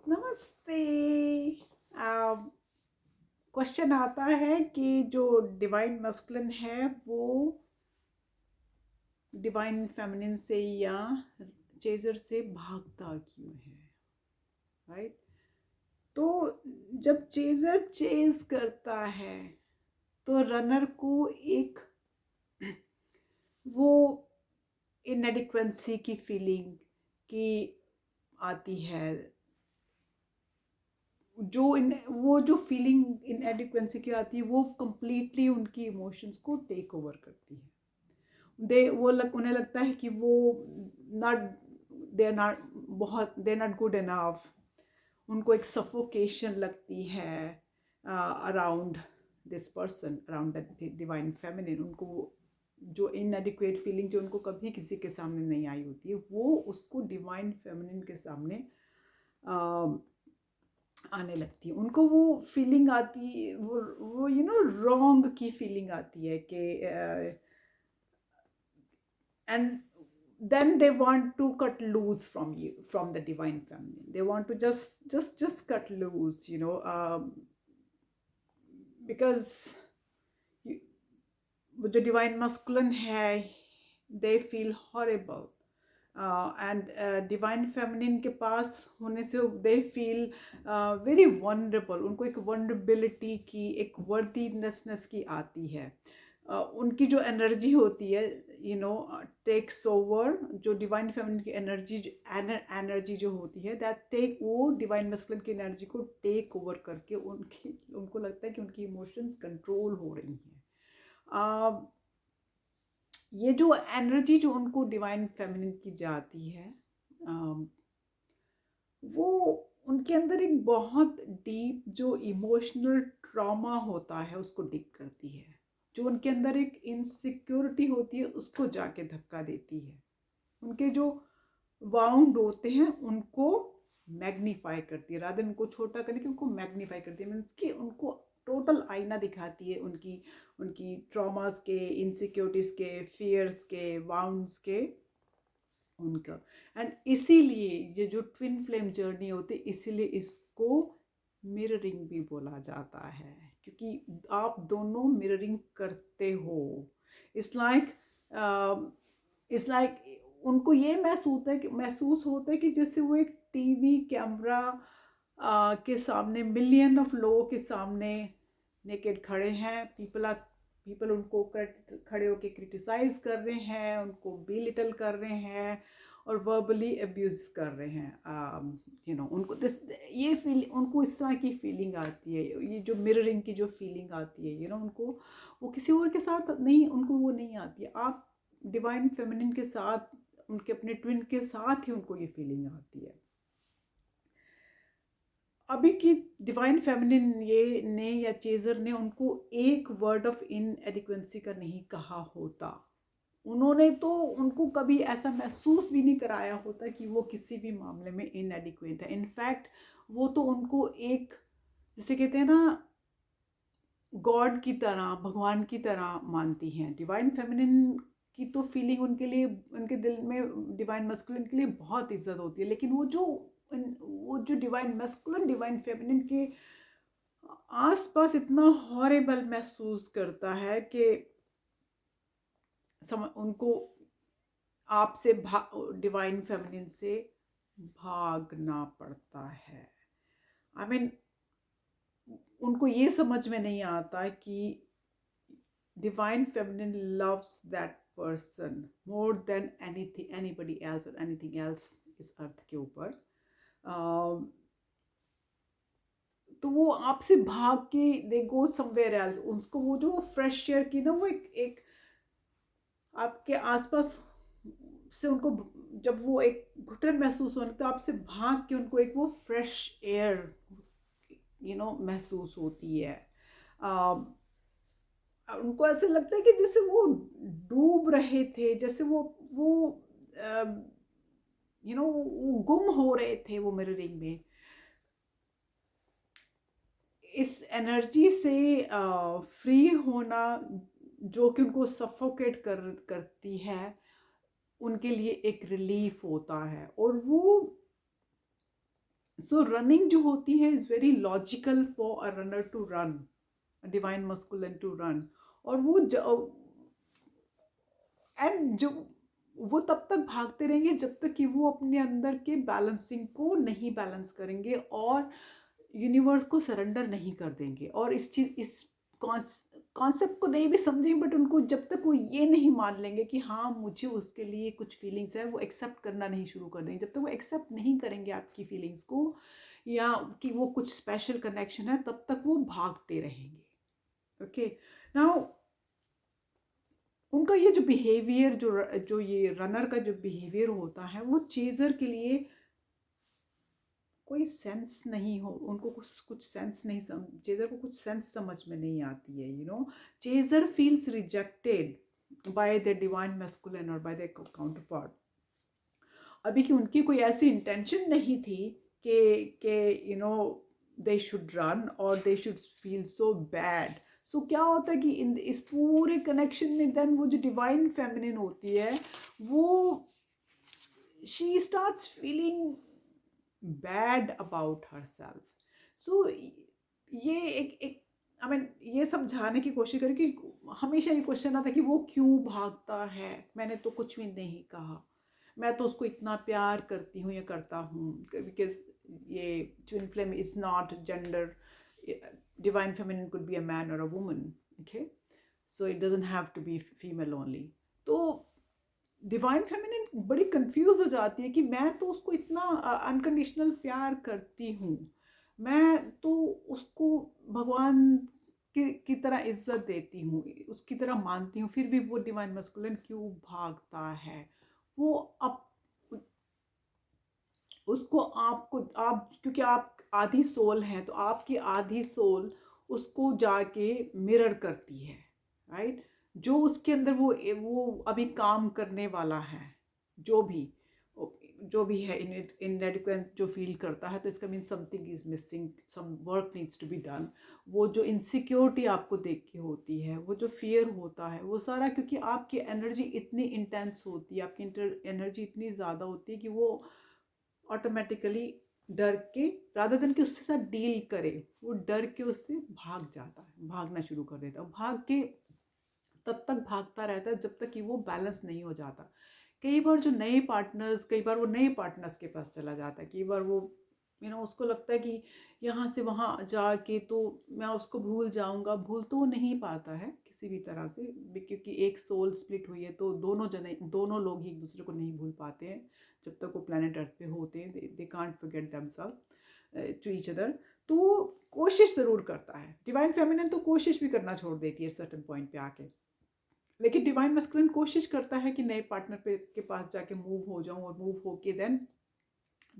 नमस्ते। क्वेश्चन आता है कि जो डिवाइन मस्कुलिन है वो डिवाइन फेमिनिन से या चेजर से भागता क्यों है, राइट? तो जब चेजर चेज करता है तो रनर को एक वो इनएडिक्वेंसी की फीलिंग की आती है। वो जो फीलिंग इनएडिक्वेंसी की आती है वो कंप्लीटली उनकी इमोशंस को टेक ओवर करती है। उन्हें लगता है कि वो नॉट दे आर नॉट बहुत दे नॉट गुड इनफ। उनको एक सफोकेशन लगती है around this person, around the divine feminine. उनको जो इनएडिक्वेट फीलिंग जो उनको कभी किसी के सामने नहीं आई होती है वो उसको डिवाइन फेमिनिन के सामने आने लगती है। उनको वो फीलिंग आती, वो रॉन्ग की फीलिंग आती है कि and then they want to cut loose from you, from the divine feminine. They want to just cut loose, because you, वो जो डिवाइन मस्कुलिन है they feel horrible, and divine feminine के पास होने से दे फील वेरी वनरेबल। उनको एक vulnerability की, एक वर्दीनेसनेस की आती है। उनकी जो एनर्जी होती है टेक्स ओवर। जो डिवाइन फेमिनिन की एनर्जी जो होती है दैट टेक वो डिवाइन मस्कुलिन की एनर्जी को टेक ओवर करके उनको लगता है कि उनकी इमोशंस कंट्रोल हो रही हैं। ये जो एनर्जी जो उनको डिवाइन फेमिनिन की जाती है वो उनके अंदर एक बहुत डीप जो इमोशनल ट्रॉमा होता है उसको डिग करती है। जो उनके अंदर एक इनसिक्योरिटी होती है उसको जाके धक्का देती है। उनके जो वाउंड होते हैं उनको मैग्नीफाई करती है, रादर उनको छोटा करने के उनको मैग्नीफाई करती है। मीन्स कि उनको टोटल आईना दिखाती है उनकी उनकी ट्रॉमास के, इनसिक्योरिटीज़ के, फियर्स के, वाउंड्स के, उनका। एंड इसीलिए ये जो ट्विन फ्लेम जर्नी होती है इसीलिए इसको मिररिंग भी बोला जाता है, क्योंकि आप दोनों मिररिंग करते हो। इट्स लाइक उनको ये महसूस होता है कि जैसे वो एक टीवी कैमरा के सामने, मिलियन ऑफ लोगों के सामने नेकेड खड़े हैं। पीपल उनको खड़े होकर क्रिटिसाइज कर रहे हैं, उनको बिलिटल कर रहे हैं और वर्बली अब्यूज कर रहे हैं। उनको ये फील उनको इस तरह की फीलिंग आती है। ये जो मिररिंग की जो फीलिंग आती है उनको वो किसी और के साथ नहीं, उनको वो नहीं आती है। आप डिवाइन फेमिनिन के साथ, उनके अपने ट्विन के साथ ही उनको ये फीलिंग आती है। अभी की डिवाइन फेमिनिन ये ने या चेजर ने उनको एक वर्ड ऑफ इनएडिक्वेंसी का नहीं कहा होता। उन्होंने तो उनको कभी ऐसा महसूस भी नहीं कराया होता कि वो किसी भी मामले में इनएडिक्वेट है। इनफैक्ट वो तो उनको एक, जिसे कहते हैं ना, गॉड की तरह, भगवान की तरह मानती हैं। डिवाइन फेमिनिन की तो फीलिंग उनके लिए, उनके दिल में डिवाइन मस्कुलिन के लिए बहुत इज्जत होती है। लेकिन वो जो डिवाइन मस्कुलिन डिवाइन फेमिनिन के आसपास इतना हॉरेबल महसूस करता है कि उनको आपसे डिवाइन फेमिनिन से भागना पड़ता है। आई मीन उनको ये समझ में नहीं आता कि divine feminine loves that person more than anything, anybody else और एनीथिंग एल्स इस अर्थ के ऊपर। तो वो आपसे भाग के दे गो समवेयर एल्स। उसको वो जो फ्रेश एयर की ना, वो एक आपके आसपास से उनको, जब वो एक घुटन महसूस होने तो आपसे भाग के उनको एक वो फ्रेश एयर महसूस होती है। उनको ऐसे लगता है कि जैसे वो डूब रहे थे, जैसे वो वो गुम हो रहे थे वो मिररिंग में। इस एनर्जी से फ्री होना जो कि उनको सफोकेट करती है, उनके लिए एक रिलीफ होता है। और वो सो रनिंग जो होती है is very logical for a runner to run, divine masculine to run. और वो एंड जो वो तब तक भागते रहेंगे जब तक कि वो अपने अंदर के बैलेंसिंग को नहीं बैलेंस करेंगे और यूनिवर्स को सरेंडर नहीं कर देंगे, और इस कॉन्सेप्ट को नहीं भी समझेंगे, बट उनको जब तक वो ये नहीं मान लेंगे कि हाँ मुझे उसके लिए कुछ फीलिंग्स है, वो एक्सेप्ट करना नहीं शुरू कर देंगे। जब तक वो एक्सेप्ट नहीं करेंगे आपकी फीलिंग्स को, या कि वो कुछ स्पेशल कनेक्शन है, तब तक वो भागते रहेंगे। ओके, नाउ उनका ये जो बिहेवियर, जो ये रनर का जो बिहेवियर होता है, वो चेजर के लिए कोई सेंस नहीं हो, उनको कुछ कुछ सेंस नहीं चेजर को कुछ सेंस समझ में नहीं आती है, chaser feels rejected by the divine masculine और बाय द काउंटर पार्ट। अभी कि उनकी कोई ऐसी इंटेंशन नहीं थी कि दे शुड रन और they should feel so bad. So क्या होता है कि इस पूरे कनेक्शन में देन वो जो डिवाइन फेमिनिन होती है, वो she starts feeling bad about herself. So ये एक आई मीन ये समझाने की कोशिश करें कि हमेशा ये क्वेश्चन आता है कि वो क्यों भागता है, मैंने तो कुछ भी नहीं कहा, मैं तो उसको इतना प्यार करती हूँ या करता हूँ। बिकॉज ये twin flame is not gender, divine feminine could be a man और a woman, okay, so it doesn't have to be female only. तो डिवाइन फेमिनिन बड़ी कंफ्यूज हो जाती है कि मैं तो उसको इतना अनकंडीशनल प्यार करती हूँ, मैं तो उसको भगवान की तरह इज्जत देती हूँ, उसकी तरह मानती हूँ, फिर भी वो डिवाइन मस्कुलिन क्यों भागता है। वो अब उसको आपको आप क्योंकि आप आधी सोल हैं, तो आपकी आधी सोल उसको जाके मिरर करती है, राइट। जो उसके अंदर वो अभी काम करने वाला है, जो भी जो भी है इनएडिक्वेट जो फील करता है, तो इसका mean something is missing, some work needs to be done. वो जो इनसिक्योरिटी आपको देख के होती है, वो जो फियर होता है, वो सारा क्योंकि आपकी एनर्जी इतनी इंटेंस होती है, आपकी एनर्जी इतनी ज़्यादा होती है कि वो ऑटोमेटिकली डर के, रादर देन कि उसके साथ डील करे, वो डर के उससे भाग जाता है, भागना शुरू कर देता है। भाग के तब तक भागता रहता है जब तक कि वो बैलेंस नहीं हो जाता। कई बार जो नए पार्टनर्स, कई बार वो नए पार्टनर्स के पास चला जाता है, कई बार वो उसको लगता है कि यहाँ से वहाँ जाके तो मैं उसको भूल जाऊँगा, भूल तो वो नहीं पाता है किसी भी तरह से, क्योंकि एक सोल स्प्लिट हुई है, तो दोनों लोग ही एक दूसरे को नहीं भूल पाते हैं जब तक वो प्लेनेट अर्थ पे होते हैं, they can't forget themselves to each other. तो वो कोशिश ज़रूर करता है, डिवाइन फेमिनिन तो कोशिश भी करना छोड़ देती है सर्टेन पॉइंट पे आके, लेकिन डिवाइन मस्कुलिन कोशिश करता है कि नए पार्टनर के पास जाके मूव हो जाऊं, और मूव होके then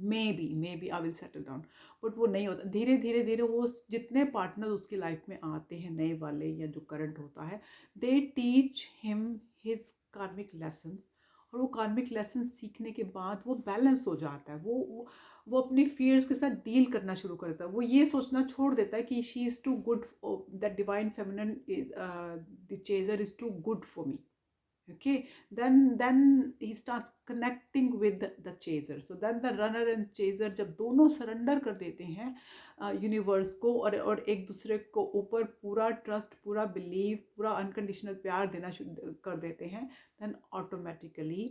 maybe I will settle down. But वो नहीं होता, धीरे धीरे धीरे वो जितने पार्टनर उसकी लाइफ में आते हैं नए वाले या जो करंट होता है, दे टीच हिम हिज कार्मिक लेसन्स। और वो कार्मिक लेसन सीखने के बाद वो बैलेंस हो जाता है, वो अपने फियर्स के साथ डील करना शुरू कर देता है। वो ये सोचना छोड़ देता है कि she is too good, that divine feminine the chaser is too good for me, okay, then he starts connecting with the chaser. So then the runner and chaser जब दोनों सरेंडर कर देते हैं यूनिवर्स को, और एक दूसरे को ऊपर पूरा ट्रस्ट, पूरा बिलीव, पूरा अनकंडीशनल प्यार देना शुरू कर देते हैं, then automatically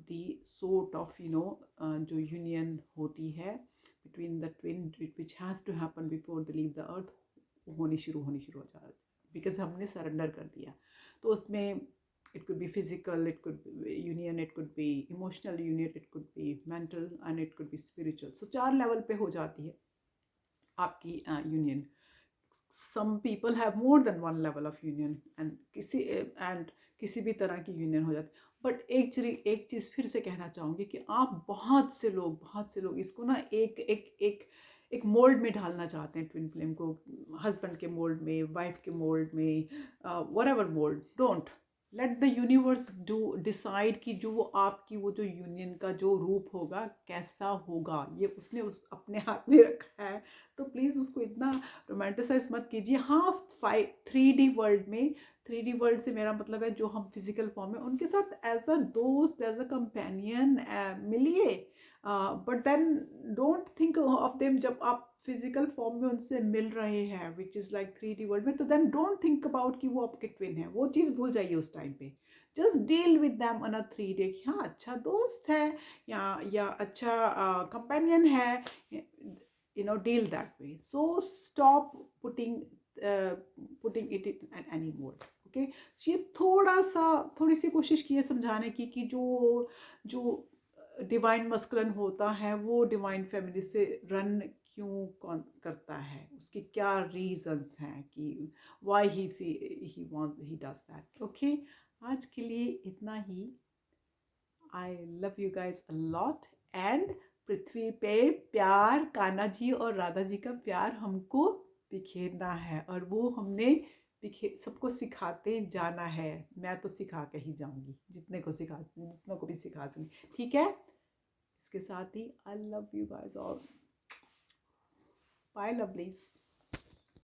the sort of जो यूनियन होती है between the twin, which has to happen before they leave the earth, होनी शुरू हो जाती है, बिकॉज हमने सरेंडर कर दिया। तो उसमें it could be physical, it could be union, it could be emotional union, it could be mental, and it could be spiritual. So 4 level पे हो जाती है आपकी union. some people have more than one level of union, and किसी भी तरह की union हो जाती है। बट एक चीज़ फिर से कहना चाहूँगी कि आप बहुत से लोग इसको ना एक मोल्ड में ढालना चाहते हैं, ट्विन फ्लेम को हस्बैंड के मोल्ड में, वाइफ के मोल्ड में, whatever mould. Don't let the universe do decide कि वो जो यूनियन का जो रूप होगा कैसा होगा, ये उसने अपने हाथ में रखा है। तो प्लीज़ उसको इतना रोमांटिसाइज मत कीजिए। हाँ, 3D वर्ल्ड में, 3D वर्ल्ड से मेरा मतलब है जो हम फिजिकल फॉर्म में उनके साथ एज अ दोस्त, एज अ कंपेनियन मिलिए, but then don't think of them जब आप फिजिकल फॉर्म में उनसे मिल रहे हैं which is like 3D world में, तो देन डोंट थिंक अबाउट कि वो आपके ट्विन है, वो चीज़ भूल जाइए उस टाइम पे। Just deal with them on a 3D कि हाँ अच्छा दोस्त है या अच्छा कंपेनियन है, deal that way. So stop putting it in any mode. Okay, ये थोड़ी सी कोशिश की है समझाने की कि जो डिवाइन मस्कुलिन होता है वो डिवाइन फैमिली से रन क्यों कौन करता है, उसके क्या रीजंस हैं कि why he does that. Okay, आज के लिए इतना ही। I love you guys a lot and Prithvi पे प्यार, कान्हा जी और राधा जी का प्यार हमको बिखेरना है और वो हमने सबको सिखाते जाना है। मैं तो सिखा के ही जाऊंगी जितनों को भी सिखा सकूंगी। ठीक है, इसके साथ ही आई लव यू गाइज और बाय लवलीज।